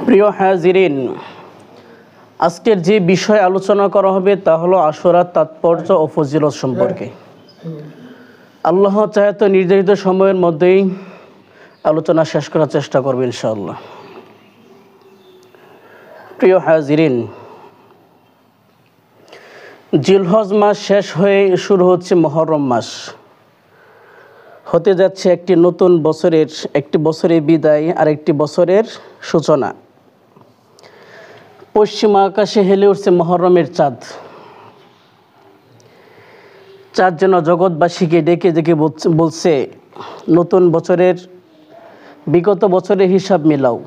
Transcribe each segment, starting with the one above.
প্রিয় হাজিরিন, আজকের যে বিষয় আলোচনা করা হবে তা হলো আশুরার তাৎপর্য ও ফজিলত সম্পর্কে। আল্লাহ চাহে তো নির্ধারিত সময়ের মধ্যেই আলোচনা শেষ করার চেষ্টা করব ইনশাআল্লাহ। প্রিয় হাজিরিন, জিলহজ মাস শেষ হয়ে শুরু হচ্ছে মুহররম মাস। হতে যাচ্ছে একটি নতুন বছরের, একটি বছরের বিদায় আর একটি বছরের সূচনা। পশ্চিম আকাশে হেলে উঠছে মুহররমের চাঁদ। চাঁদ যেন জগৎবাসীকে ডেকে ডেকে বলছে, নতুন বছরের বিগত বছরের হিসাব মিলাও,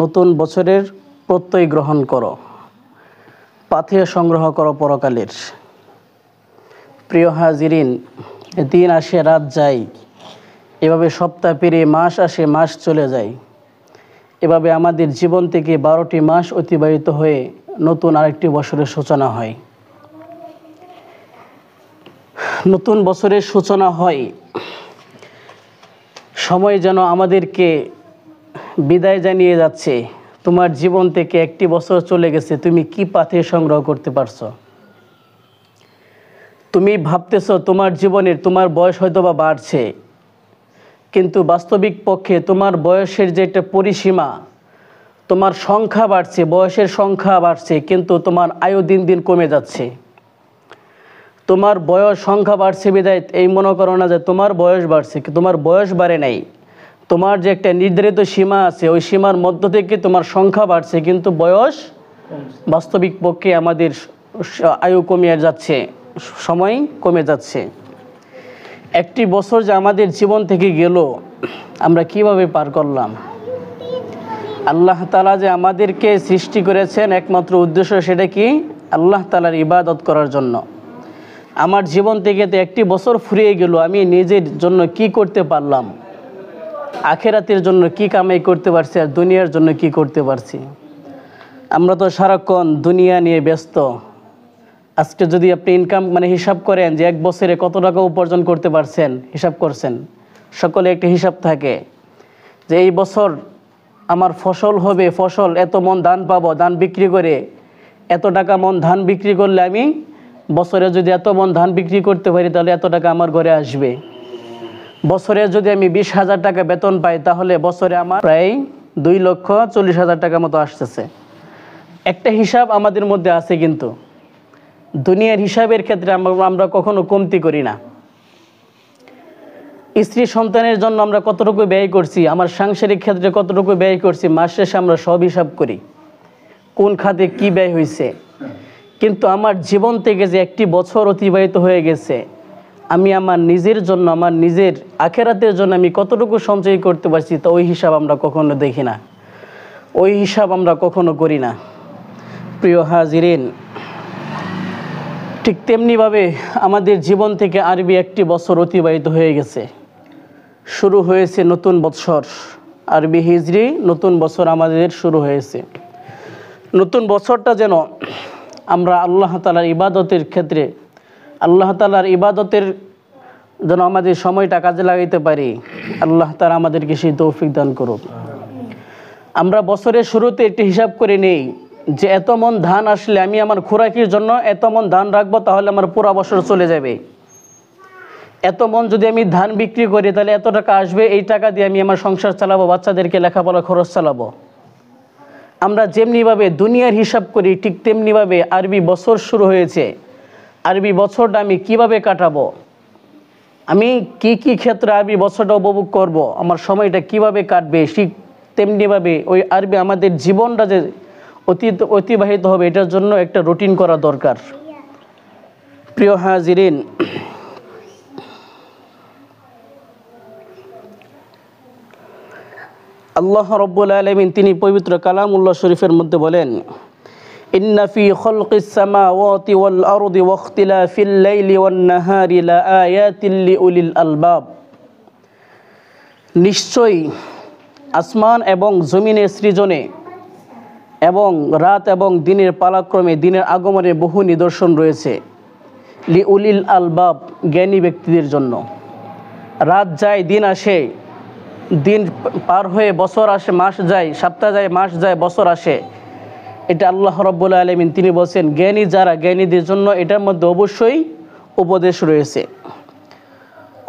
নতুন বছরের প্রত্যয় গ্রহণ করো, পাথেয় সংগ্রহ করো পরকালের। প্রিয় হাজিরিন, দিন আসে রাত যায়, এভাবে সপ্তাহ পেরিয়ে মাস আসে মাস চলে যায়। এভাবে আমাদের জীবন থেকে 12টি মাস অতিবাহিত হয়ে নতুন আরেকটি বছরের সূচনা হয়। নতুন বছরের সূচনা হয়, সময় যেন আমাদেরকে বিদায় জানিয়ে যাচ্ছে। তোমার জীবন থেকে একটি বছর চলে গেছে, তুমি কি পাথেয় সংগ্রহ করতে পারছো? তুমি ভাবতেছো তোমার জীবনের তোমার বয়স হয়তো বা বাড়ছে, কিন্তু বাস্তবিক পক্ষে তোমার বয়সের যে একটা পরিসীমা, তোমার সংখ্যা বাড়ছে, বয়সের সংখ্যা বাড়ছে, কিন্তু তোমার আয়ু দিন দিন কমে যাচ্ছে। তোমার বয়স সংখ্যা বাড়ছে বিদায় এই মনে করো না যে তোমার বয়স বাড়ছে, তোমার বয়স বাড়ে নাই। তোমার যে একটা নির্ধারিত সীমা আছে, ওই সীমার মধ্য থেকে তোমার সংখ্যা বাড়ছে, কিন্তু বয়স বাস্তবিক পক্ষে আমাদের আয়ু কমিয়ে যাচ্ছে, সময় কমে যাচ্ছে। একটি বছর যে আমাদের জীবন থেকে গেল, আমরা কিভাবে পার করলাম? আল্লাহ তাআলা যে আমাদেরকে সৃষ্টি করেছেন, একমাত্র উদ্দেশ্য সেটা কি? আল্লাহ তাআলার ইবাদত করার জন্য। আমার জীবন থেকে তো একটি বছর ফুরিয়ে গেল, আমি নিজের জন্য কি করতে পারলাম? আখিরাতের জন্য কি কামাই করতে পারছি আর দুনিয়ার জন্য কি করতে পারছি? আমরা তো সারাক্ষণ দুনিয়া নিয়ে ব্যস্ত। আজকে যদি আপনি ইনকাম হিসাব করেন যে এক বছরে কত টাকা উপার্জন করতে পারছেন, হিসাব করছেন, সকলে একটা হিসাব থাকে যে এই বছর আমার ফসল হবে, ফসল এত মন ধান পাবো, ধান বিক্রি করে এত টাকা মন ধান বিক্রি করলে আমি বছরে যদি এত মন ধান বিক্রি করতে পারি তাহলে এত টাকা আমার ঘরে আসবে। বছরে যদি আমি 20,000 টাকা বেতন পাই তাহলে বছরে আমার প্রায় 2,40,000 টাকা মতো আসতেছে। একটা হিসাব আমাদের মধ্যে আছে, কিন্তু দুনিয়ার হিসাবের ক্ষেত্রে আমরা কখনো কমতি করি না। স্ত্রী সন্তানের জন্য আমরা কতটুকু ব্যয় করছি, আমার সাংসারিক ক্ষেত্রে কতটুকু ব্যয় করছি, মাস শেষে আমরা সব হিসাব করি, কোন খাতে কি ব্যয় হয়েছে। কিন্তু আমার জীবন থেকে যে একটি বছর অতিবাহিত হয়ে গেছে, আমি আমার নিজের জন্য, আমার নিজের আখিরাতের জন্য আমি কতটুকু সঞ্চয় করতে পারছি, তা ওই হিসাব আমরা কখনো দেখি না, ওই হিসাব আমরা কখনো করি না। প্রিয় হাজিরিন, ঠিক তেমনিভাবে আমাদের জীবন থেকে আরবি একটি বছর অতিবাহিত হয়ে গেছে। শুরু হয়েছে নতুন বছর, আরবি হিজরি নতুন বছর আমাদের শুরু হয়েছে। নতুন বছরটা যেন আমরা আল্লাহ তাআলার ইবাদতের ক্ষেত্রে, আল্লাহ তাআলার ইবাদতের যেন আমাদের সময়টা কাজে লাগাইতে পারি। আল্লাহ তাআলা আমাদেরকে সেই তৌফিক দান করুক। আমরা বছরের শুরুতে একটি হিসাব করে নেই যে এত মন ধান আসলে আমি আমার খোরাকির জন্য এত মন ধান রাখবো, তাহলে আমার পুরো বছর চলে যাবে। এত মন যদি আমি ধান বিক্রি করি তাহলে এত টাকা আসবে, এই টাকা দিয়ে আমি আমার সংসার চালাবো, বাচ্চাদেরকে লেখাপড়া খরচ চালাবো। আমরা যেমনিভাবে দুনিয়ার হিসাব করি, ঠিক তেমনিভাবে আরবি বছর শুরু হয়েছে। আরবি বছরটা আমি কিভাবে কাটাবো, আমি কি কি ক্ষেত্রে আরবি বছরটা উপভোগ করব, আমার সময়টা কিভাবে কাটবে, ঠিক তেমনিভাবে ওই আরবি আমাদের জীবনটা যে অতিবাহিত হবে, এটার জন্য একটা রুটিন করা দরকার। প্রিয় হাজিরিন, আল্লাহ রাব্বুল আলামিন তিনি পবিত্র কালামুল্লাহ শরীফের মধ্যে বলেন, ইন্না ফি খালকিস সামাওয়াতি ওয়াল আরদি ওয়াখতিলাফিল লাইলি ওয়ান নাহারি লাআয়াতিল লিউলিল আলবাব। নিশ্চয়ই আসমান এবং জমিনের সৃজনে এবং রাত এবং দিনের পালাক্রমে, দিনের আগমনে বহু নিদর্শন রয়েছে লিউলিল আলবাব, জ্ঞানী ব্যক্তিদের জন্য। রাত যায় দিন আসে, দিন পার হয়ে বছর আসে, মাস যায়, সপ্তাহ যায়, মাস যায়, বছর আসে। এটা আল্লাহ রাব্বুল আলামিন তিনি বলছেন জ্ঞানী যারা, জ্ঞানীদের জন্য এটার মধ্যে অবশ্যই উপদেশ রয়েছে।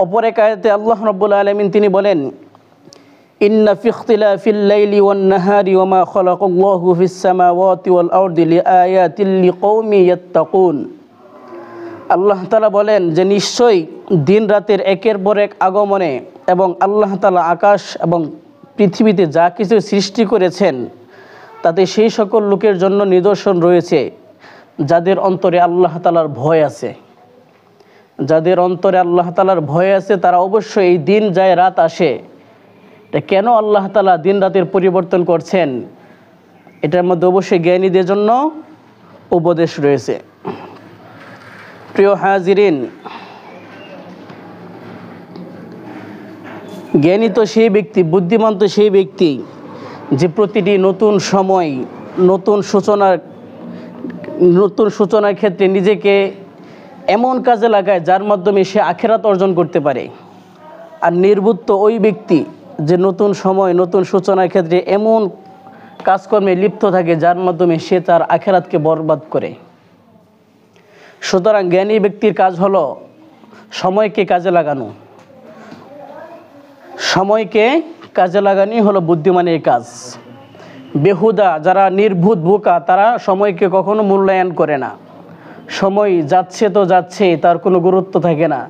অপর এক আয়াতে আল্লাহ রাব্বুল আলামিন তিনি বলেন, ইন্না ফি ইখতিলাফিল লাইলি ওয়ান নাহারি ওয়া মা খালাকাল্লাহু ফিস সামাওয়াতি ওয়াল আরদি লিআয়াতিল লিকৌমি ইয়াত্তাকুন। আল্লাহ তাআলা বলেন যে নিশ্চয়ই দিন রাতের একের পর এক আগমনে এবং আল্লাহ তাআলা আকাশ এবং পৃথিবীতে যা কিছু সৃষ্টি করেছেন তাতে সেই সকল লোকের জন্য নিদর্শন রয়েছে যাদের অন্তরে আল্লাহ তাআলার ভয় আছে। যাদের অন্তরে আল্লাহ তাআলার ভয় আছে তারা অবশ্যই এই দিন যায় রাত আসে, এটা কেন আল্লাহ তাআলা দিন রাতের পরিবর্তন করছেন, এটার মধ্যে অবশ্যই জ্ঞানীদের জন্য উপদেশ রয়েছে। প্রিয় হাজিরিন, জ্ঞানী তো সেই ব্যক্তি, বুদ্ধিমান তো সেই ব্যক্তি যে প্রতিটি নতুন সময়, নতুন সূচনার ক্ষেত্রে নিজেকে এমন কাজে লাগায় যার মাধ্যমে সে আখিরাত অর্জন করতে পারে। আর নির্বুদ্ধ ওই ব্যক্তি যে নতুন সময়, নতুন সূচনার ক্ষেত্রে এমন কাজকর্মে লিপ্ত থাকে যার মাধ্যমে সে তার আখিরাতকে বরবাদ করে। সুতরাং জ্ঞানী ব্যক্তির কাজ হলো সময়কে কাজে লাগানো। সময়কে কাজে লাগানোই হলো বুদ্ধিমানের কাজ। বেহুদা যারা নির্বুদ্ধ বোকা তারা সময়কে কখনো মূল্যায়ন করে না। সময় যাচ্ছে তো যাচ্ছে, তার কোনো গুরুত্ব থাকে না।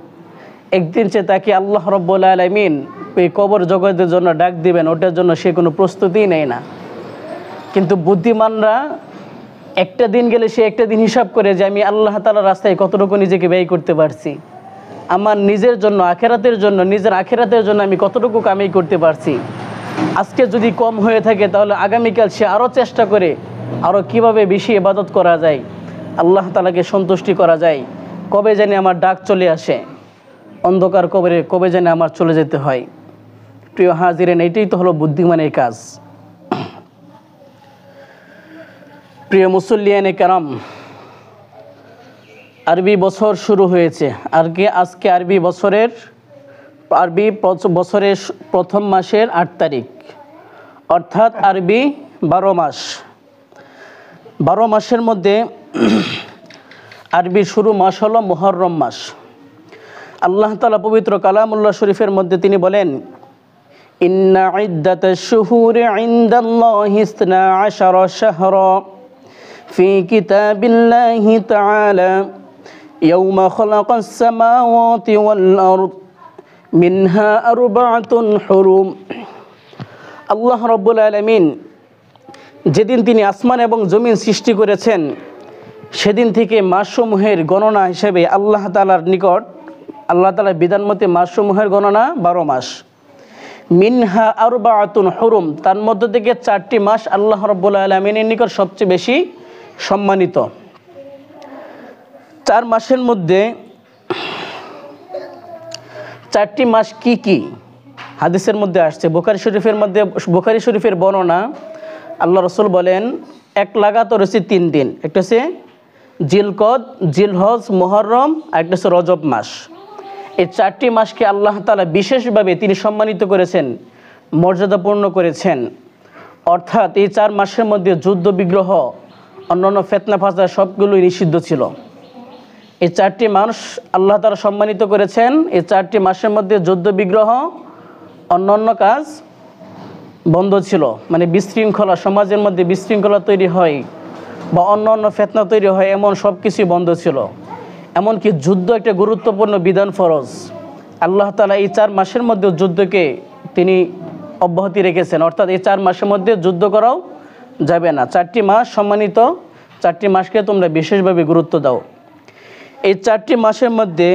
একদিন সে তাকে আল্লাহ রাব্বুল আলামিন এই কবর জগতের জন্য ডাক দিবেন, ওটার জন্য সে কোনো প্রস্তুতিই নেয় না। কিন্তু বুদ্ধিমানরা একটা দিন গেলে সে একটা দিন হিসাব করে যে আমি আল্লাহ তাআলার রাস্তায় কতটুকু নিজেকে ব্যয় করতে পারছি, আমার নিজের জন্য, আখিরাতের জন্য, নিজের আখিরাতের জন্য আমি কতটুকু কামাই করতে পারছি। আজকে যদি কম হয়ে থাকে তাহলে আগামীকাল সে আরও চেষ্টা করে আরও কিভাবে বেশি ইবাদত করা যায়, আল্লাহ তাআলাকে সন্তুষ্টি করা যায়। কবে জানি আমার ডাক চলে আসে, অন্ধকার কবরে কবে জানি আমার চলে যেতে হয়। প্রিয় হাজিরেন, এটাই তো হলো বুদ্ধিমানের কাজ। প্রিয় মুসল্লিয়ানে কেরাম, আরবি বছর শুরু হয়েছে। আজকে আরবি বছরের প্রথম মাসের 8 তারিখ, অর্থাৎ আরবি 12 মাস। 12 মাসের মধ্যে আরবি শুরু মাস হলো মুহররম মাস। আল্লাহ তাআলা পবিত্র কালামুল্লাহ শরীফের মধ্যে তিনি বলেন, ইন্না ইদ্দাতাশ শুহুরি ইনদাল্লাহি 12 শাহরা ফি কিতাবিল্লাহি তাআলা ইয়াওমা খালাকাস সামাওয়াতি ওয়াল আরদ মিনহা আরবাআতুন হুরুম। আল্লাহ রাব্বুল আলামিন যেদিন তিনি আসমান এবং জমিন সৃষ্টি করেছেন সেদিন থেকে মাসসমূহের গণনা হিসেবে আল্লাহ তাআলার নিকট, আল্লাহ তাআলার বিধান মতে মাসসমূহের গণনা 12 মাস। মিনহা আরবাআতুন হুরুম, তার মধ্য থেকে 4টি মাস আল্লাহ রাব্বুল আলামিনের নিকট সবচেয়ে বেশি সম্মানিত। 4 মাসের মধ্যে 4টি মাস কি কি হাদিসের মধ্যে আসছে। বুখারী শরীফের বর্ণনা, আল্লাহ রাসূল বলেন এক লাগাতার হচ্ছে 3 দিন। একটা হচ্ছে জিলকদ, জিলহজ, মুহররম, আর একটা হচ্ছে রজব মাস। এই 4টি মাসকে আল্লাহ তাআলা বিশেষভাবে তিনি সম্মানিত করেছেন, মর্যাদাপূর্ণ করেছেন। অর্থাৎ এই 4 মাসের মধ্যে যুদ্ধ বিগ্রহ, অন্যান্য ফিতনা ফাসাদ সবগুলোই নিষিদ্ধ ছিল। এই 4টি মাস আল্লাহ তাআলা সম্মানিত করেছেন। এই 4টি মাসের মধ্যে যুদ্ধ বিগ্রহ, অন্যান্য কাজ বন্ধ ছিল। মানে বিশৃঙ্খলা, সমাজের মধ্যে বিশৃঙ্খলা তৈরি হয় বা অন্য ফিতনা তৈরি হয়, এমন সব কিছুই বন্ধ ছিল। এমনকি যুদ্ধ একটা গুরুত্বপূর্ণ বিধান, ফরজ। আল্লাহ তাআলা এই 4 মাসের মধ্যে যুদ্ধকে তিনি অব্যাহতি রেখেছেন। অর্থাৎ এই 4 মাসের মধ্যে যুদ্ধ করাও যাবে না। 4টি মাস সম্মানিত, 4টি মাসকে তোমরা বিশেষভাবে গুরুত্ব দাও। এই 4টি মাসের মধ্যে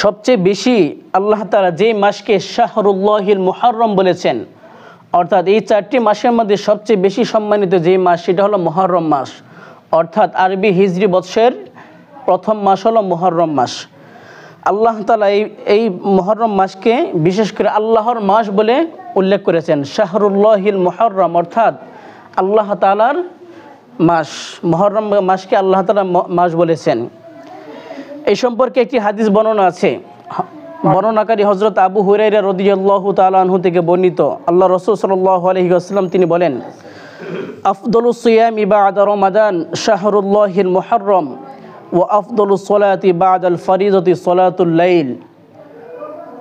সবচেয়ে বেশি আল্লাহ তাআলা যেই মাসকে শাহরুল্লাহিল মুহররম বলেছেন, অর্থাৎ এই 4টি মাসের মধ্যে সবচেয়ে বেশি সম্মানিত যেই মাস সেটা হলো মুহররম মাস। অর্থাৎ আরবি হিজরি বৎসরের প্রথম মাস হলো মুহররম মাস। আল্লাহ তাআলা এই মুহররম মাসকে বিশেষ করে আল্লাহর মাস বলে উল্লেখ করেছেন। শাহরুল্লাহিল মুহররম অর্থাৎ আল্লাহ তাআলার মাস। মুহররম মাসকে আল্লাহ তাআলা মাস বলেছেন। এই সম্পর্কে একটি হাদিস বর্ণনা আছে। বর্ণনাকারী হযরত আবু হুরায়রা রাদিয়াল্লাহু তাআলা আনহু থেকে বর্ণিত, আল্লাহ রাসূল সাল্লাল্লাহু আলাইহি ওয়াসাল্লাম তিনি বলেন, আফদলুস সিয়ামি বা'দা রমাদান শাহরুল্লাহিল মুহাররম ওয়া আফদলুস সালাতি বা'দাল ফরিদাতি সালাতুল লাইল।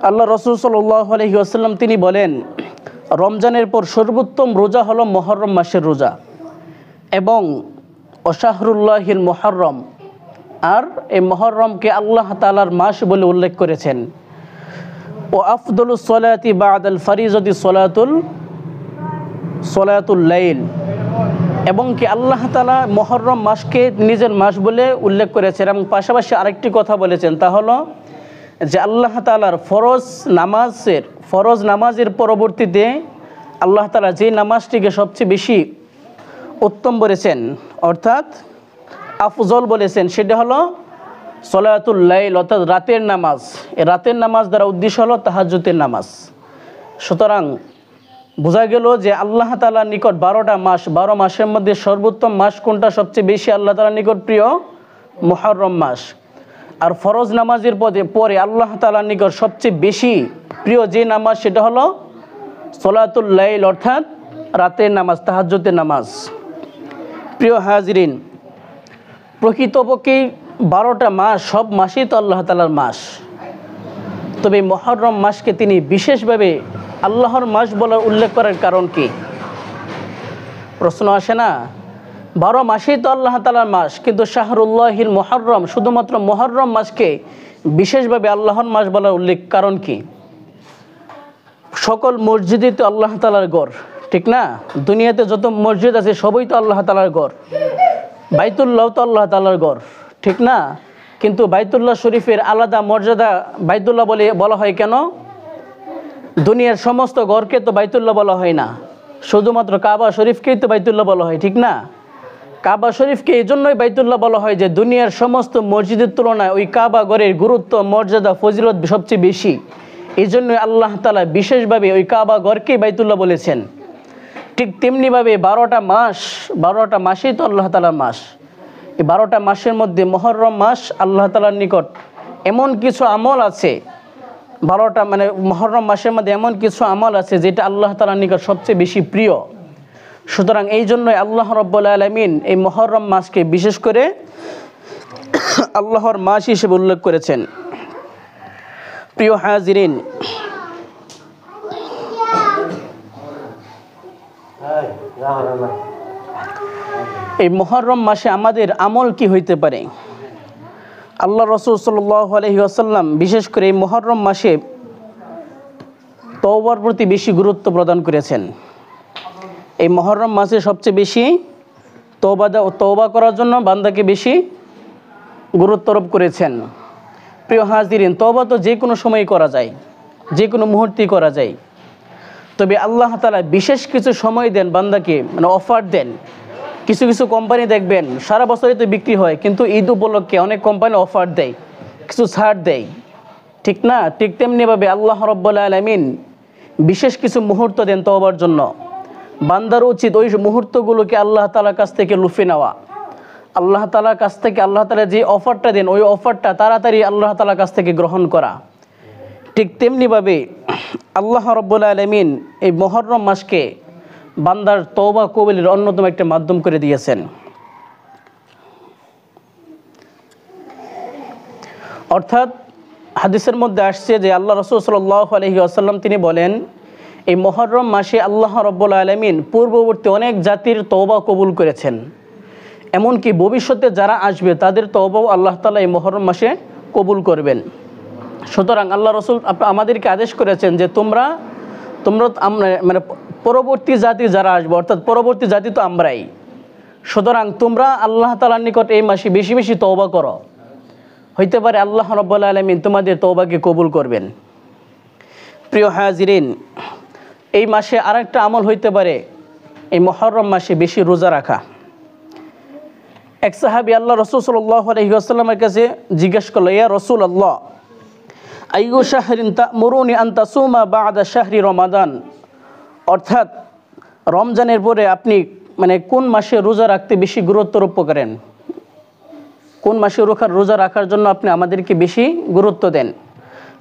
আল্লাহ রাসূল সাল্লাল্লাহু আলাইহি ওয়াসাল্লাম তিনি বলেন, রমজানের পর সর্বোত্তম রোজা হলো মুহররম মাসের রোজা, এবং শাহরুল্লাহিল মুহাররম, আর এই মুহররমকে আল্লাহ তাআলার মাস বলে উল্লেখ করেছেন। ও আফদলুস সালাতি বা'দাল ফরিজাতি সালাতুল লাইল, এবং কি আল্লাহ তাআলা মুহররম মাসকে নিজের মাস বলে উল্লেখ করেছেন। এবং পাশাপাশি আরেকটি কথা বলেছেন, তা হলো যে আল্লাহ তাআলার ফরজ নামাজের পরবর্তীতে আল্লাহ তাআলা যে নামাজটিকে সবচেয়ে বেশি উত্তম বলেছেন, অর্থাৎ আফজল বলেছেন, সেটা হলো সলাতুল লাইল, অর্থাৎ রাতের নামাজ। এই রাতের নামাজ দ্বারা উদ্দেশ্য হলো তাহাজ্জুদের নামাজ। সুতরাং বোঝা গেল যে আল্লাহ তাআলার নিকট 12টা মাস, 12 মাসের মধ্যে সর্বোত্তম মাস কোনটা, সবচেয়ে বেশি আল্লাহ তাআলার নিকট প্রিয় মুহররম মাস। আর ফরজ নামাজের পরে আল্লাহ তাআলার নিকট সবচেয়ে বেশি প্রিয় যে নামাজ, সেটা হলো সলাতুল লাইল, অর্থাৎ রাতের নামাজ, তাহাজ্জুদের নামাজ। প্রিয় হাজিরিন, প্রকৃতপক্ষে 12টা মাস, সব মাসই তো আল্লাহ তাআলার মাস। তবে মুহররম মাসকে তিনি বিশেষভাবে আল্লাহর মাস বলার উল্লেখ করার কারণ কি? প্রশ্ন আসে না? 12 মাসেই তো আল্লাহ তাআলার মাস, কিন্তু শাহরুল্লাহিল মুহাররম, শুধুমাত্র মুহররম মাসকে বিশেষভাবে আল্লাহর মাস বলার উল্লেখ কারণ কি? সকল মসজিদই তো আল্লাহ তাআলার ঘর, ঠিক না? দুনিয়াতে যত মসজিদ আছে সবই তো আল্লাহ তাআলার ঘর। বাইতুল্লাহ তো আল্লাহ তাআলার ঘর, ঠিক না? কিন্তু বাইতুল্লাহ শরীফের আলাদা মর্যাদা বাইতুল্লাহ বলা হয় কেন? দুনিয়ার সমস্ত ঘরকে তো বাইতুল্লাহ বলা হয় না, শুধুমাত্র কাবা শরীফকেই তো বাইতুল্লাহ বলা হয়, ঠিক না? কাবা শরীফকে এই জন্যই বাইতুল্লাহ বলা হয় যে দুনিয়ার সমস্ত মসজিদের তুলনায় ওই কাবা ঘরের গুরুত্ব, মর্যাদা, ফজিলত সবচেয়ে বেশি। এই জন্যই আল্লাহ তাআলা বিশেষভাবে ওই কাবা ঘরকেই বাইতুল্লাহ বলেছেন। ঠিক তেমনিভাবে 12টা মাসই তো আল্লাহ তাআলার মাস। এই 12টা মাসের মধ্যে মুহররম মাস আল্লাহ তাআলার নিকট এমন কিছু আমল আছে, 12টা মানে মুহররম মাসের মধ্যে এমন কিছু আমল আছে যেটা আল্লাহ তাআলার নিকট সবচেয়ে বেশি প্রিয়। সুতরাং এই জন্যই আল্লাহ রাব্বুল আলামিন এই মুহররম মাসকে বিশেষ করে আল্লাহর মাস হিসেবে উল্লেখ করেছেন। প্রিয় হাজিরিন, এই মুহররম মাসে আমাদের আমল কি হইতে পারে? আল্লাহ রাসূল সাল্লাল্লাহু আলাইহি ওয়াসাল্লাম বিশেষ করে এই মুহররম মাসে তওবার প্রতি বেশি গুরুত্ব প্রদান করেছেন। এই মুহররম মাসে সবচেয়ে বেশি তওবা করার জন্য বান্দাকে বেশি গুরুত্ব আরোপ করেছেন। প্রিয় হাজিরিন, তওবা তো যে কোনো সময় করা যায়, যে কোনো মুহূর্তেই করা যায়। তবে আল্লাহ তাআলা বিশেষ কিছু সময় দেন বান্দাকে, মানে অফার দেন। কিছু কিছু কোম্পানি দেখবেন সারা বছরই তো বিক্রি হয়, কিন্তু ঈদ উপলক্ষে অনেক কোম্পানি অফার দেয়, কিছু ছাড় দেয়, ঠিক না? ঠিক তেমনিভাবে আল্লাহ রাব্বুল আলামিন বিশেষ কিছু মুহূর্ত দেন তওবার জন্য। বান্দার উচিত ওই মুহূর্তগুলোকে আল্লাহ তাআলার কাছ থেকে লুফে নেওয়া। আল্লাহ তাআলার কাছ থেকে আল্লাহ তাআলা যে অফারটা দেন, ওই অফারটা তাড়াতাড়ি আল্লাহ তাআলার কাছ থেকে গ্রহণ করা। ঠিক তেমনিভাবে আল্লাহ রাব্বুল আলামিন এই মুহররম মাসকে বান্দার তওবা কবুলের অন্যতম একটা মাধ্যম করে দিয়েছেন। অর্থাৎ হাদিসের মধ্যে আসছে যে আল্লাহ রাসূল সাল্লাল্লাহু আলাইহি ওয়াসাল্লাম তিনি বলেন, এই মুহররম মাসে আল্লাহ রাব্বুল আলামিন পূর্ববর্তী অনেক জাতির তওবা কবুল করেছেন। এমনকি ভবিষ্যতে যারা আসবে তাদের তওবাও আল্লাহ তাআলা এই মুহররম মাসে কবুল করবেন। সুতরাং আল্লাহ রাসূল আমাদেরকে আদেশ করেছেন যে তোমরা মানে পরবর্তী জাতি যারা আসবে, অর্থাৎ পরবর্তী জাতি তো আমরাই। সুতরাং তোমরা আল্লাহ তাআলার নিকট এই মাসে বেশি বেশি তওবা করো, হইতে পারে আল্লাহ রাব্বুল আলামিন তোমাদের তওবাকে কবুল করবেন। প্রিয় হাজিরিন, এই মাসে আরেকটা আমল হইতে পারে এই মুহররম মাসে বেশি রোজা রাখা। এক সাহাবী আল্লাহ রাসূল সাল্লাল্লাহু আলাইহি ওয়াসাল্লামের কাছে জিজ্ঞেস করলো, ইয়া রাসূলুল্লাহ, আইয়ু শাহরিন তা'মুরুনি আন তাসুমা বা'দা শাহরি রমাদান, অর্থাৎ রমজানের পরে আপনি মানে কোন মাসে রোজা রাখতে বেশি গুরুত্ব আরোপ করেন, কোন মাসে রোজা রাখার জন্য আপনি আমাদেরকে বেশি গুরুত্ব দেন?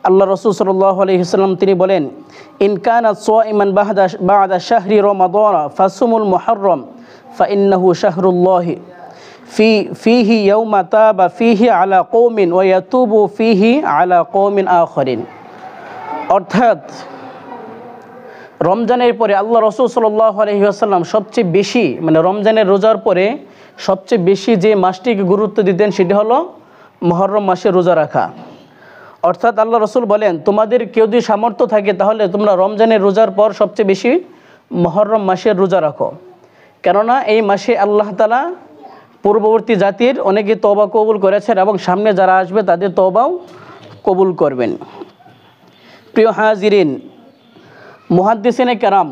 আল্লাহ রাসূল সাল্লাল্লাহু আলাইহি ওয়াসাল্লাম তিনি বলেন, ইন কানাত সাইমান বা'দা শাহরি রমাদান ফাসুমুল মুহররম ফাইন্নাহু শাহরুল্লাহ ফিহি ইয়াউমা তাবা ফিহি আলা কওমিন ওয়া ইয়াতুবু ফিহি আলা কওমিন আখরিন। অর্থাৎ রমজানের পরে আল্লাহ রাসূল সাল্লাল্লাহু আলাইহি ওয়াসাল্লাম সবচেয়ে বেশি রমজানের রোজার পরে সবচেয়ে বেশি যে মাসটিকে গুরুত্ব দিতেন সেটি হলো মুহররম মাসে রোজা রাখা। অর্থাৎ আল্লাহ রাসূল বলেন, তোমাদের কেউ যদি সামর্থ্য থাকে তাহলে তোমরা রমজানের রোজার পর সবচেয়ে বেশি মুহররম মাসের রোজা রাখো, কেননা এই মাসে আল্লাহ তাআলা পূর্ববর্তী জাতির অনেকে তওবা কবুল করেছেন এবং সামনে যারা আসবে তাদের তওবাও কবুল করবেন। প্রিয় হাজিরিন, মুহাদ্দিসিনে কেরাম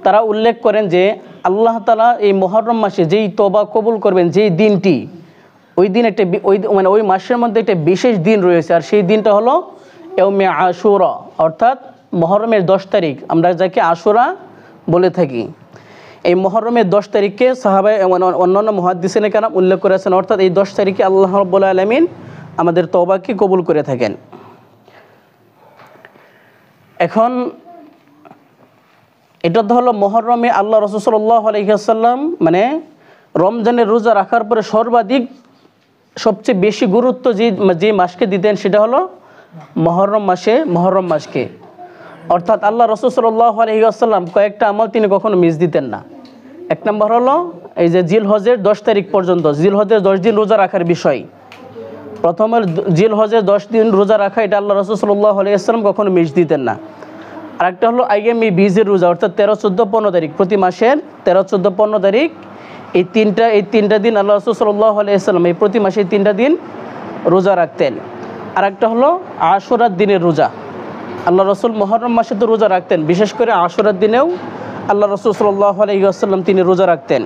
তারা উল্লেখ করেন যে আল্লাহ তাআলা এই মুহররম মাসে যেই তওবা কবুল করবেন, যেই দিনটি, ওই দিন একটা ওই মাসের মধ্যে একটা বিশেষ দিন রয়েছে, আর সেই দিনটা হলো ইয়াউমে আশুরা, অর্থাৎ মুহররমের 10 তারিখ, আমরা যাকে আশুরা বলে থাকি। এই মুহররমের 10 তারিখকে সাহাবায়ে অন্যান্য মুহাদ্দিসিনে কেরাম উল্লেখ করেছেন, অর্থাৎ এই 10 তারিখে আল্লাহ রাব্বুল আলামিন আমাদের তওবাকে কবুল করে থাকেন। এখন এটা তো হলো মুহররমে আল্লাহ রাসূল সাল্লাল্লাহু আলাইহি ওয়াসাল্লাম রমজানের রোজা রাখার পরে সর্বাধিক সবচেয়ে বেশি গুরুত্ব যে মাসকে দিতেন সেটা হলো মুহররম মাসকে। অর্থাৎ আল্লাহ রাসূল সাল্লাল্লাহু আলাইহি ওয়াসাল্লাম কয়েকটা আমল তিনি কখনো মিস দিতেন না। এক নম্বর হলো এই যে জিলহজের 10 তারিখ পর্যন্ত, জিলহজের 10 দিন রোজা রাখার বিষয়। প্রথমে জিলহজের 10 দিন রোজা রাখা, এটা আল্লাহ রাসূল সাল্লাল্লাহু আলাইহি ওয়াসাল্লাম কখনো মিস দিতেন না। আরেকটা হলো আইয়ামে বীজের রোজা, অর্থাৎ 13, 14, 15 তারিখ, প্রতি মাসের 13, 14, 15 তারিখ এই তিনটা দিন আল্লাহ রাসূল সাল্লাল্লাহু আলাইহি ওয়াসাল্লাম এই প্রতি মাসে 3টা দিন রোজা রাখতেন। আরেকটা হলো আশুরার দিনের রোজা, আল্লাহ রাসূল মুহররম মাসে তো রোজা রাখতেন, বিশেষ করে আশুরার দিনেও আল্লাহ রাসূল সাল্লাল্লাহু আলাইহি ওয়াসাল্লাম তিনি রোজা রাখতেন।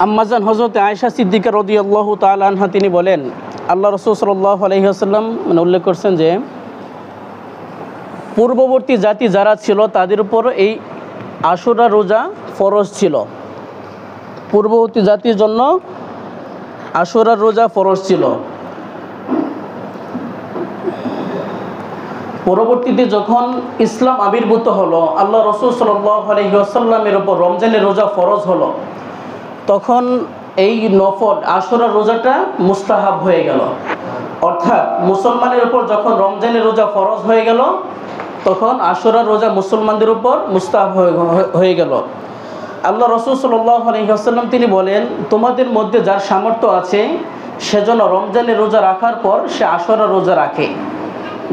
আম্মাজান হযরত আয়েশা সিদ্দিকা রাদিয়াল্লাহু তাআলা আনহা তিনি বলেন, আল্লাহ রাসূল সাল্লাল্লাহু আলাইহি ওয়াসাল্লাম উল্লেখ করছেন যে পূর্ববর্তী জাতি যারা ছিল তাদের উপর এই আশুরা রোজা ফরজ ছিল। পূর্ববর্তী জাতির জন্য আশুরা রোজা ফরজ ছিল। পরবর্তীতে যখন ইসলাম আবির্ভূত হলো, আল্লাহ রাসূল সাল্লাল্লাহু আলাইহি ওয়াসাল্লামের উপর রমজানের রোজা ফরজ হলো, তখন এই নফল আশুরা রোজাটা মুস্তাহাব হয়ে গেল। অর্থাৎ মুসলমানের উপর যখন রমজানের রোজা ফরজ হয়ে গেল, তখন আশুরা রোজা মুসলমানদের উপর মুস্তাহাব হয়ে গেল। আল্লাহ রাসূল সাল্লাল্লাহু আলাইহি ওয়াসাল্লাম তিনি বলেন, তোমাদের মধ্যে যার সামর্থ্য আছে সেজন্য রমজানের রোজা রাখার পর সে আশুরা রোজা রাখে।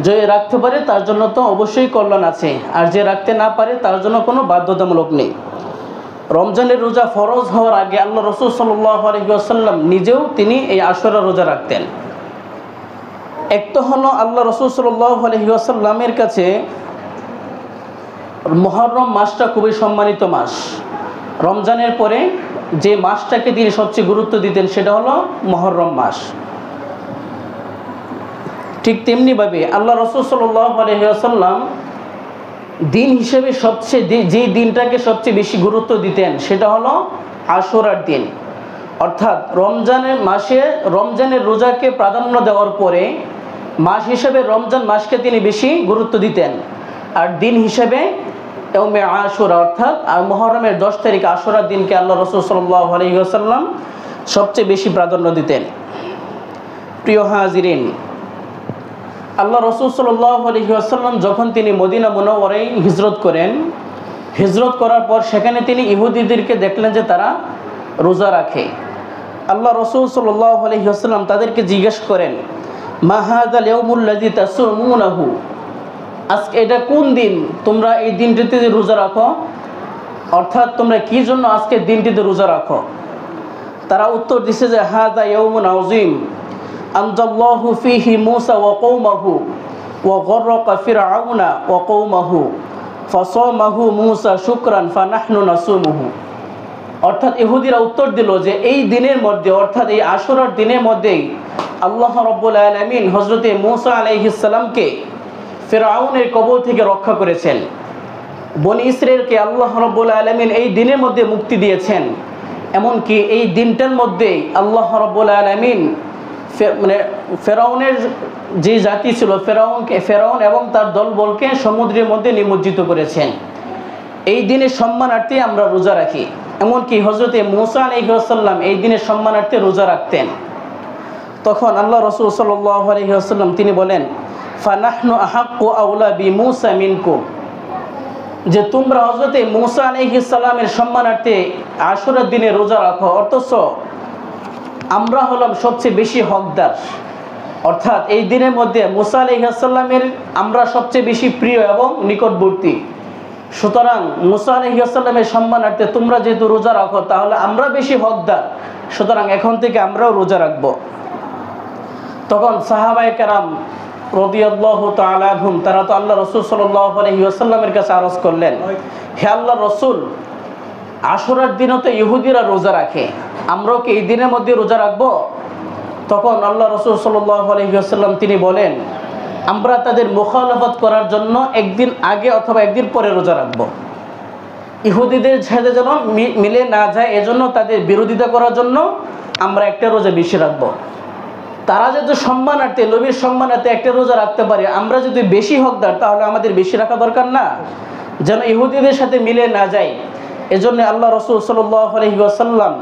যে রাখতে পারে তার জন্য তো অবশ্যই কল্যাণ আছে, আর যে রাখতে না পারে তার জন্য কোনো বাধ্যতামূলক নেই। রমজানের রোজা ফরজ হওয়ার আগে আল্লাহ রাসূল সাল্লাল্লাহু আলাইহি ওয়াসাল্লাম নিজেও তিনি এই আশুরা রোজা রাখতেন। এক তো হলো আল্লাহ রাসূল সাল্লাল্লাহু আলাইহি ওয়াসাল্লামের কাছে মুহররম মাসটা খুবই সম্মানিত মাস। রমজানের পরে যে মাসটাকে তিনি সবচেয়ে গুরুত্ব দিতেন সেটা হলো মুহররম মাস। ঠিক তেমনিভাবে আল্লাহ রাসূল সাল্লাল্লাহু আলাইহি ওয়াসাল্লাম দিন হিসেবে যে দিনটাকে সবচেয়ে বেশি গুরুত্ব দিতেন সেটা হলো আশুরার দিন। অর্থাৎ রমজানের মাসে রমজানের রোজাকে প্রাধান্য দেওয়ার পরে মাস হিসেবে রমজান মাসকে তিনি বেশি গুরুত্ব দিতেন, আর দিন হিসেবে ইয়াউমে আশুরা অর্থাৎ মুহররমের 10 তারিখ আশুরার দিনকে আল্লাহ রাসূল সাল্লাল্লাহু আলাইহি ওয়াসাল্লাম সবচেয়ে বেশি প্রাধান্য দিতেন। প্রিয় হাজিরিন, আল্লাহ রাসূল সাল্লাল্লাহু আলাইহি ওয়াসাল্লাম যখন তিনি মদিনা মুনাওয়ারায় হিজরত করেন, হিজরত করার পর সেখানে তিনি ইহুদিদেরকে দেখলেন যে তারা রোজা রাখে। আল্লাহ রাসূল সাল্লাল্লাহু আলাইহি ওয়াসাল্লাম তাদেরকে জিজ্ঞেস করেন, মা হাযাল ইয়াউমুল্লাযী তাসুমুনাহু, আজকে এটা কোন দিন তোমরা এই দিনটিতে রোজা রাখো, অর্থাৎ তোমরা কি জন্য আজকে দিনটিতে রোজা রাখো? তারা উত্তর দিছে যে হাযা ইয়াউমুন আযীম আনজাল্লাহু ফীহি মূসা ওয়া কওমাহু ওয়া গররাকা ফিরআউনা ওয়া কওমাহু ফাসামাহু মূসা শুকরান ফানাহনু নাসুমুহু। অর্থাৎ ইহুদিরা উত্তর দিল যে এই দিনের মধ্যে অর্থাৎ এই আশুরার দিনের মধ্যেই আল্লাহ রাব্বুল আলামিন হযরতে মূসা আলাইহিস সালামকে ফিরআউনের কবল থেকে রক্ষা করেছেন। বনি ইসরাইলকে আল্লাহ রাব্বুল আলামিন এই দিনের মধ্যে মুক্তি দিয়েছেন। এমনকি এই দিনটার মধ্যেই আল্লাহ রাব্বুল আলামিন মানে ফেরাউনের যে জাতি ছিল ফেরাউন এবং তার দলবলকে সমুদ্রের মধ্যে নিমজ্জিত করেছেন। এই দিনের সম্মানার্থে আমরা রোজা রাখি। এমনকি হযরতে মূসা আলাইহিস সালাম এই দিনের সম্মানার্থে রোজা রাখতেন। তখন আল্লাহ রাসূল সাল্লাল্লাহু আলাইহি ওয়াসাল্লাম তিনি বলেন, ফানাহনু আহাক্কু আউলা বিমূসা মিনকুম, যে তোমরা হযরতে মূসা আলাইহিস সালামের সম্মানার্থে আশুরার দিনে রোজা রাখো, অথচ আমরা হলাম সবচেয়ে বেশি হকদার। অর্থাৎ এই দিনের মধ্যে মূসা আলাইহিস সালামের আমরা সবচেয়ে বেশি প্রিয় এবং নিকটবর্তী। সুতরাং মূসা আলাইহিস সালামের সম্মানার্থে তোমরা যেহেতু রোজা রাখো, তাহলে আমরা বেশি হকদার, সুতরাং এখন থেকে আমরাও রোজা রাখব। তখন সাহাবায়ে কেরাম রাদিয়াল্লাহু তাআলা আনহুম তারা তো আল্লাহ রাসূল সাল্লাল্লাহু আলাইহি ওয়াসাল্লামের কাছে আরজ করলেন, হে আল্লাহর রাসূল, আশুরার দিনও তো ইহুদিরা রোজা রাখে, আমরাও কি এই দিনের মধ্যে রোজা রাখবো? তখন আল্লাহ রাসূল সাল্লাল্লাহু আলাইহি ওয়াসাল্লাম তিনি বলেন, আমরা তাদের মুখালাফত করার জন্য একদিন আগে অথবা একদিন পরে রোজা রাখবো। ইহুদিদের সাথে যেন মিলে না যায়, এজন্য তাদের বিরোধিতা করার জন্য আমরা একটা রোজা বেশি রাখবো। তারা যদি সম্মানার্থে, নবীর সম্মানার্থে একটা রোজা রাখতে পারে, আমরা যদি বেশি হকদার, তাহলে আমাদের বেশি রাখা দরকার না, যেন ইহুদিদের সাথে মিলে না যায়। এজন্য আল্লাহ রাসূল সাল্লাল্লাহু আলাইহি ওয়াসাল্লাম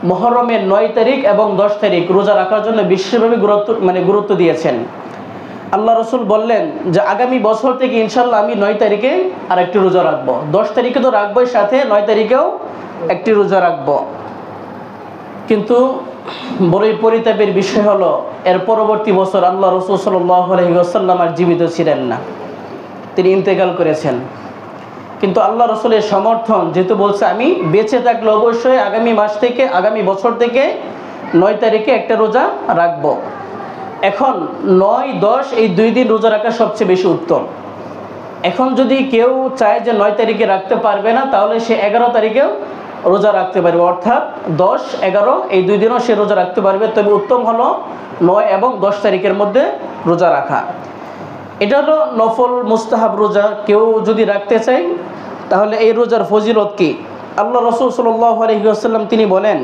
মুহররমের 9 তারিখ এবং 10 তারিখ রোজা রাখার জন্য বিশেষভাবে গুরুত্ব দিয়েছেন। আল্লাহ রাসূল বললেন যে আগামী বছর থেকে ইনশাআল্লাহ আমি 9 তারিখে আর একটি রোজা রাখবো, 10 তারিখে তো রাখবোই, সাথে 9 তারিখেও একটি রোজা রাখবো। কিন্তু বড়ই পরিতাপের বিষয় হলো, এর পরবর্তী বছর আল্লাহ রাসূল সাল্লাল্লাহু আলাইহি ওয়াসাল্লাম আর জীবিত ছিলেন না, তিনি ইন্তেকাল করেছেন। কিন্তু আল্লাহ রাসূলের সমর্থন যেহেতু বলছে আমি বেঁচে থাকলে অবশ্যই আগামী বছর থেকে 9 তারিখে একটা রোজা রাখবো। এখন 9, 10 এই 2 দিন রোজা রাখা সবচেয়ে বেশি উত্তম। এখন যদি কেউ চায় যে 9 তারিখে রাখতে পারবে না, তাহলে সে 11 তারিখেও রোজা রাখতে পারবে, অর্থাৎ 10, 11 এই 2 দিনও সে রোজা রাখতে পারবে। তবে উত্তম হলো 9 এবং 10 তারিখের মধ্যে রোজা রাখা। এটা হলো নফল মুস্তাহাব রোজা। কেউ যদি রাখতে চায় তাহলে এই রোজার ফজিলত কি? আল্লাহ রাসূল সাল্লাল্লাহু আলাইহি ওয়াসাল্লাম তিনি বলেন,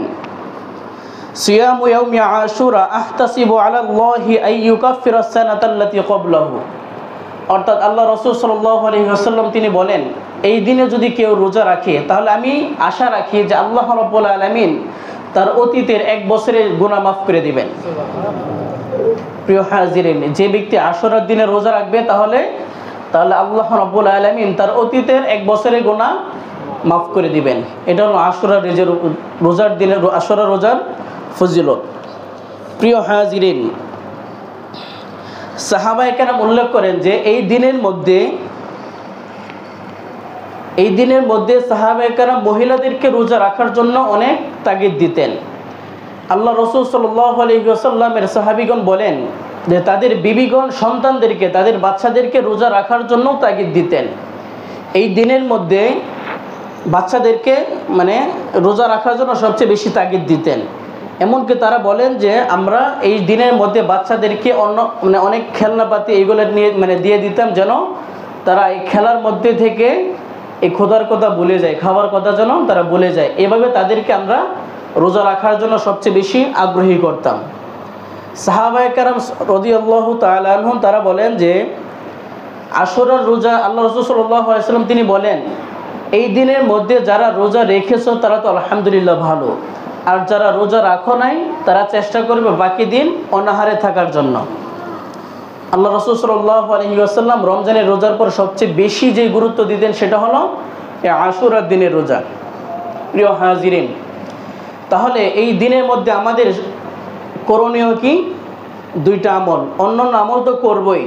সিয়ামু ইয়াউমি আশুরা আহতাসিবু আলাল্লাহি আইয়ুকাফিরাস সানাতাল্লাতী ক্বাবলাহু। অর্থাৎ আল্লাহ রাসূল সাল্লাল্লাহু আলাইহি ওয়াসাল্লাম তিনি বলেন, এই দিনে যদি কেউ রোজা রাখে তাহলে আমি আশা রাখি যে আল্লাহ রাব্বুল আলামিন তার অতীতের 1 বছরের গুনাহ মাফ করে দিবেন। প্রিয় হাজিরিন, যে ব্যক্তি আশুরার দিনে রোজা রাখবে তাহলে আল্লাহ রাব্বুল আলামিন তার অতীতের 1 বছরের গুনাহ মাফ করে দিবেন। এটা হলো রোজার দিনের আশুরা রোজার ফজিলত। প্রিয় হাজিরিন, সাহাবায়ে কেরাম উল্লেখ করেন যে এই দিনের মধ্যে সাহাবায়ে কেরাম মহিলাদেরকে রোজা রাখার জন্য অনেক তাগিদ দিতেন। আল্লাহ রাসূল সাল্লাল্লাহু আলাইহি ওয়াসাল্লামের সাহাবীগণ বলেন যে তাদের বিবিগণ সন্তানদেরকে, তাদের বাচ্চাদেরকে রোজা রাখার জন্য তাগিদ দিতেন। এই দিনের মধ্যে বাচ্চাদেরকে রোজা রাখার জন্য সবচেয়ে বেশি তাগিদ দিতেন। এমনকি তারা বলেন যে আমরা এই দিনের মধ্যে বাচ্চাদেরকে অনেক খেলনাপাতি এইগুলো নিয়ে দিয়ে দিতাম, যেন তারা এই খেলার মধ্যে থেকে এই খোদার কথা ভুলে যায়, খাবার কথা যেন তারা ভুলে যায়। এভাবে তাদেরকে আমরা রোজা রাখার জন্য সবচেয়ে বেশি আগ্রহী করতাম। সাহাবায়ে কেরাম রাদিয়াল্লাহু তাআলা আনহুম তারা বলেন যে আশুরার রোজা আল্লাহ রাসূল সাল্লাল্লাহু আলাইহি ওয়াসাল্লাম তিনি বলেন, এই দিনের মধ্যে যারা রোজা রেখেছো তারা তো আলহামদুলিল্লাহ ভালো, আর যারা রোজা রাখো নাই তারা চেষ্টা করবে বাকি দিন অনাহারে থাকার জন্য। আল্লাহ রাসূল সাল্লাল্লাহু আলাইহি ওয়াসাল্লাম রমজানের রোজার পর সবচেয়ে বেশি যে গুরুত্ব দিতেন সেটা হলো এই আশুরার দিনের রোজা। প্রিয় হাজিরিন, তাহলে এই দিনের মধ্যে আমাদের করণীয় কি? 2টা আমল। অন্যান্য আমল তো করবই,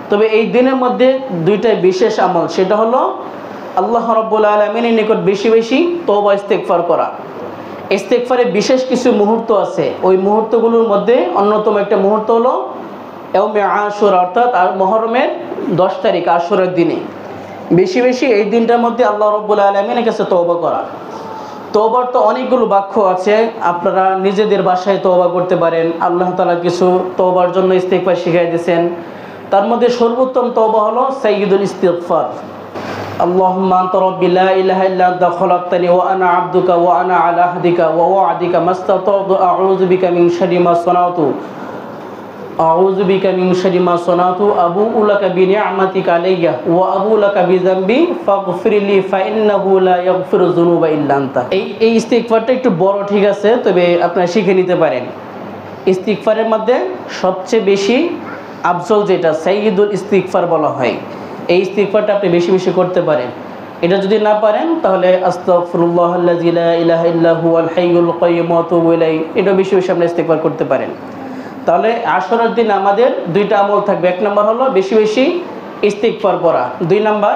তবে এই দিনের মধ্যে 2টাই বিশেষ আমল। সেটা হলো আল্লাহ রাব্বুল আলামিনের নিকট বেশি বেশি তওবা ইস্তেগফার করা। ইস্তেগফারে বিশেষ কিছু মুহূর্ত আছে, ওই মুহূর্তগুলোর মধ্যে অন্যতম একটা মুহূর্ত হলো ইয়াউমে আশুরা, অর্থাৎ মুহররমের 10 তারিখ আশুরার দিনে বেশি বেশি এই দিনটার মধ্যে আল্লাহ রাব্বুল আলামিনের কাছে তওবা করা। তওবার তো অনেকগুলো বাক্য আছে, আপনারা নিজেদের ভাষায় তওবা করতে পারেন। আল্লাহ তাআলা কিছু তওবার জন্য ইস্তেগফার শিখিয়ে দিয়েছেন, তার মধ্যে সর্বোত্তম তওবা হলো সাইয়্যিদুল ইস্তিগফার। আল্লাহুম্মা আনতা রাব্বি লা ইলাহা ইল্লা আনতা খালাকতানি ওয়া আনা আবদুকা ওয়া আনা আলা আহদিকা ওয়া ওয়া'দিকা মাস্তাতা'তু আউযু বিকা মিন শাররি মা সানাতু আউযু বিকা মিন শাররি মা সানাতু আবুউ লাকা বিনি'মাতিকা আলাইয়া ওয়া আবুউ লাকা বিযামবি ফাগফিরলি ফাইন্নাহু লা ইয়াগফিরু যুনুবা ইল্লা আনতা। এই ইস্তিগফারটা একটু বড়, ঠিক আছে, তবে আপনারা শিখে নিতে পারেন। ইস্তিগফারের মধ্যে সবচেয়ে বেশি আফজল যেটা সাইয়্যিদুল ইস্তিগফার বলা হয়, এই ইস্তিগফারটা আপনি বেশি বেশি করতে পারেন। এটা যদি না পারেন তাহলে আস্তাগফিরুল্লাহাল্লাযী লা ইলাহা ইল্লা হুয়াল হাইয়ুল কাইয়্যুম ওয়া আতুবু ইলাইহি, এটা বেশি বেশি আপনি ইস্তিগফার করতে পারেন। তাহলে আশুরার দিন আমাদের দুইটা আমল থাকবে। এক নম্বর হলো বেশি বেশি ইস্তিগফার পড়া। দুই নম্বর,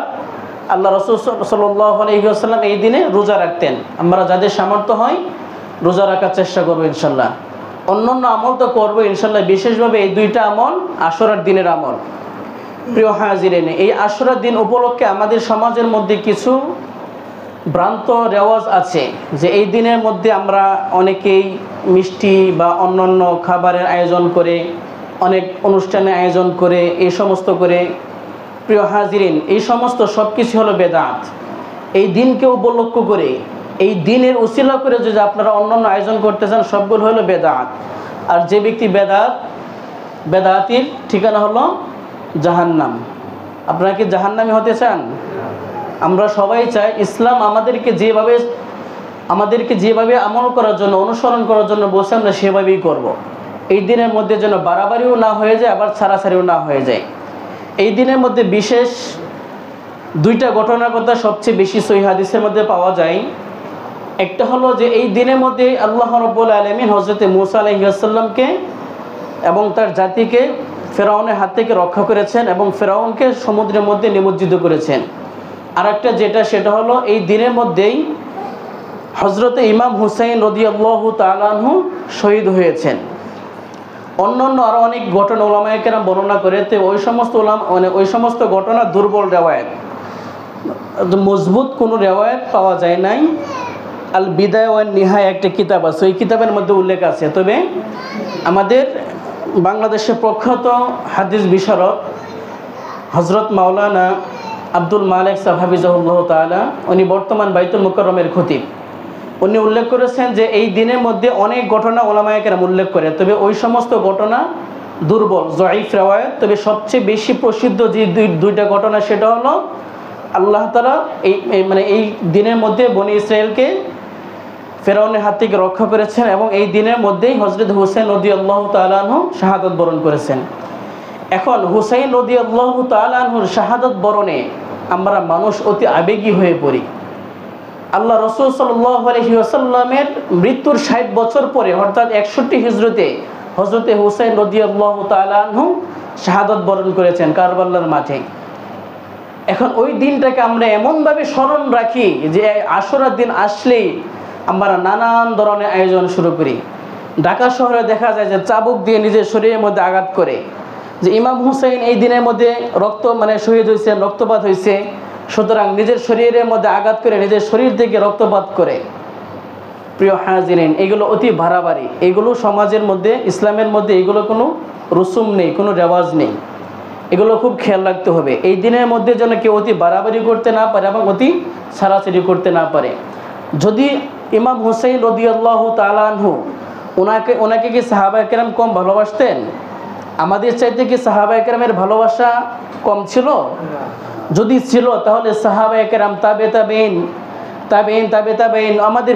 আল্লাহ রাসূল সাল্লাল্লাহু আলাইহি ওয়াসাল্লাম এই দিনে রোজা রাখতেন। আমরা যাদের সামর্থ্য হয় রোজা রাখার চেষ্টা করবো ইনশাল্লাহ। অন্যান্য আমল তো করবো ইনশাল্লাহ, বিশেষভাবে এই দুইটা আমল আশুরার দিনের আমল। প্রিয় হাজিরিন, এই আশুরার দিন উপলক্ষে আমাদের সমাজের মধ্যে কিছু ভ্রান্ত রেওয়াজ আছে যে এই দিনের মধ্যে আমরা অনেকেই মিষ্টি বা অন্যান্য খাবারের আয়োজন করে, অনেক অনুষ্ঠানের আয়োজন করে, এই সমস্ত করে। প্রিয় হাজিরিন, এই সমস্ত সব কিছু হলো বেদাত। এই দিনকে উপলক্ষ করে, এই দিনের উসিলা করে যদি আপনারা অন্যান্য আয়োজন করতে চান, সবগুলো হলো বেদাত। আর যে ব্যক্তি বেদাতির ঠিকানা হলো জাহান্নাম। আপনারা কি জাহান্নামী হতে চান? আমরা সবাই চাই ইসলাম আমাদেরকে যেভাবে আমল করার জন্য, অনুসরণ করার জন্য বসে আমরা সেভাবেই করব। এই দিনের মধ্যে যেন বাড়াবাড়িও না হয়ে যায়, আবার ছাড়াছাড়িও না হয়ে যায়। এই দিনের মধ্যে বিশেষ দুইটা ঘটনার কথা সবচেয়ে বেশি সহিহ হাদিসের মধ্যে পাওয়া যায়। একটা হলো যে এই দিনের মধ্যে আল্লাহ রাব্বুল আলামিন হযরত মূসা আলাইহিস সালামকে এবং তার জাতিকে ফেরাউনের হাত থেকে রক্ষা করেছেন এবং ফেরাউনকে সমুদ্রের মধ্যে নিমজ্জিত করেছেন। আর একটা সেটা হলো এই দিনের মধ্যেই হযরত ইমাম হুসাইন রাদিয়াল্লাহু তাআলা আনহু শহীদ হয়েছেন। অন্যান্য আরও অনেক ঘটনা উলামায়ে কেরাম বর্ণনা করে, তো ওই সমস্ত ঘটনা দুর্বল রেওয়ায়েত, মজবুত কোনো রেওয়ায়েত পাওয়া যায় নাই। আল বিদায়া ওয়ান নিহায়া একটা কিতাব আছে, ওই কিতাবের মধ্যে উল্লেখ আছে। তবে আমাদের বাংলাদেশের প্রখ্যাত হাদিস বিশারদ হযরত মাওলানা আব্দুল মালিক সাহেব হাফিজাহুল্লাহ তাআলা, উনি বর্তমান বাইতুল মুকাররমের খতিব, উনি উল্লেখ করেছেন যে এই দিনের মধ্যে অনেক ঘটনা উলামায়ে কেরাম উল্লেখ করে, তবে ওই সমস্ত ঘটনা দুর্বল, জয়ীফ রেওয়ায়েত। তবে সবচেয়ে বেশি প্রসিদ্ধ যে দুইটা ঘটনা সেটা হলো আল্লাহ তাআলা এই দিনের মধ্যে বনি ইসরায়েলকে ফেরাউনের হাত থেকে রক্ষা করেছেন এবং এই দিনের মধ্যেই হযরত হুসাইন রাদিয়াল্লাহু তাআলা আনহু শাহাদাত বরণ করেছেন। এখন হুসাইন রাদিয়াল্লাহু তাআলা আনহুর শাহাদাত বরণে আমরা মানুষ অতি আবেগী হয়ে পড়ি। আল্লাহ রাসূল সাল্লাল্লাহু আলাইহি ওয়াসাল্লামের মৃত্যুর 60 বছর পরে অর্থাৎ 61 হিজরতে হযরত হুসাইন রাদিয়াল্লাহু তাআলা আনহু শাহাদাত বরণ করেছেন কারবালার মাঠে। এখন ওই দিনটাকে আমরা এমনভাবে স্মরণ রাখি যে আশুরার দিন আসলেই আমরা নানান ধরনের আয়োজন শুরু করি। ঢাকা শহরে দেখা যায় যে চাবুক দিয়ে নিজের শরীরের মধ্যে আঘাত করে, যে ইমাম হুসাইন এই দিনের মধ্যে শহীদ হয়েছে, রক্তপাত হয়েছে, সুতরাং নিজের শরীরের মধ্যে আঘাত করে নিজের শরীর থেকে রক্তপাত করে। প্রিয় হাজিরিন, এগুলো অতি বাড়াবাড়ি, এগুলো সমাজের মধ্যে, ইসলামের মধ্যে এগুলো কোনো রসুম নেই, কোনো রেওয়াজ নেই। এগুলো খুব খেয়াল রাখতে হবে। এই দিনের মধ্যে যেন কেউ অতি বাড়াবাড়ি করতে না পারে এবং অতি ছাড়াছাড়ি করতে না পারে। যদি ইমাম হুসাইন রাদিয়াল্লাহু তাআলা আনহু ওনাকে কি সাহাবায়ে কেরাম কম ভালোবাসতেন? আমাদের চাইতে কি সাহাবায়ে কেরামের ভালোবাসা কম ছিল? যদি ছিল তাহলে সাহাবায়ে কেরাম, তাবেঈন, আমাদের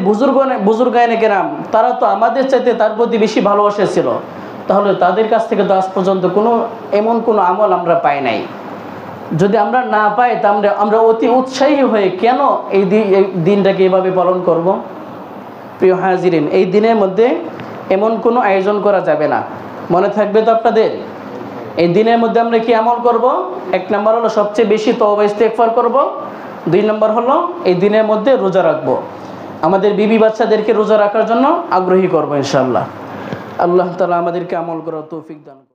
বুজুর্গানে কেরাম, তারা তো আমাদের চাইতে তার প্রতি বেশি ভালোবাসা ছিল। তাহলে তাদের কাছ থেকে তো আজ পর্যন্ত এমন কোনো আমল আমরা পাই নাই। যদি আমরা না পাই তা আমরা অতি উৎসাহী হয়ে কেন এই দিনটাকে এভাবে পালন করব? প্রিয় হাজিরিন, এই দিনের মধ্যে এমন কোনো আয়োজন করা যাবে না। মনে থাকবে তো আপনাদের? এই দিনের মধ্যে আমরা কি আমল করব? এক নম্বর হলো সবচেয়ে বেশি তওবা ইস্তেগফার করব। দুই নম্বর হলো এই দিনের মধ্যে রোজা রাখব। আমাদের বিবি বাচ্চাদেরকে রোজা রাখার জন্য আগ্রহী করব ইনশাআল্লাহ। আল্লাহ তাআলা আমাদেরকে আমল করার তৌফিক দান করুন।